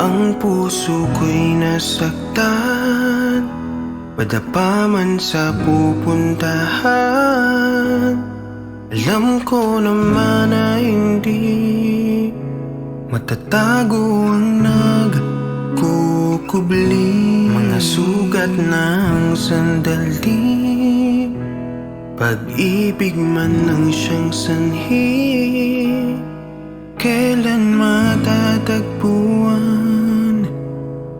Ang puso ko'y nasaktan, padapa man sa pupuntahan. Alam ko naman na hindi matatago ang nagkukubli. Mga sugat ng sandali, pag-ibig man ang siyang sanhi. Kailan matatagpuan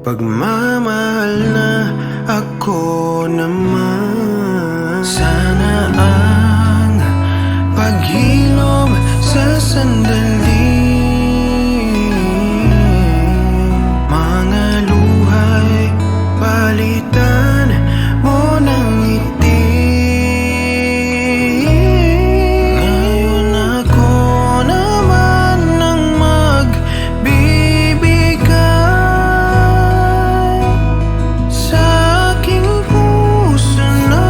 pagmamahal na ako naman? Sana ang paghilom sa sandali, mga luhay palitan mo ng ngiti. Ngayon ako naman ang magbibigay sa aking puso na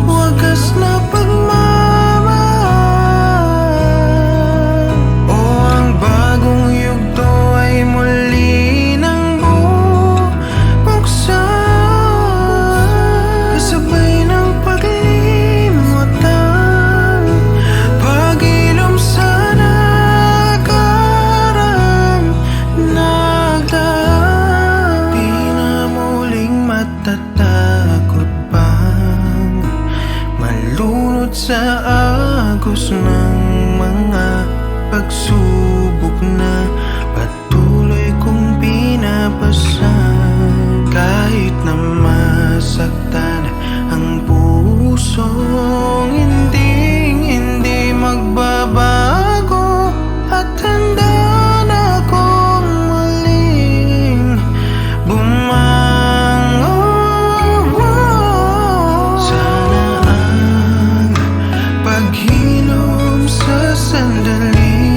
wagas na pagmamahal. O ang bagong yugto ay muli ng bubuksan, kasabay ng paglimutan, pag-ilom sa nakarang nagdaan. Di na muling matatakot pang malunod sa agos ng mga pagsubok na patuloy kong pinapasan. Kahit na masaktan ang pusong hindi magbabago, at handa na akong muling bumangon. Sana ang paghilom sa sandali,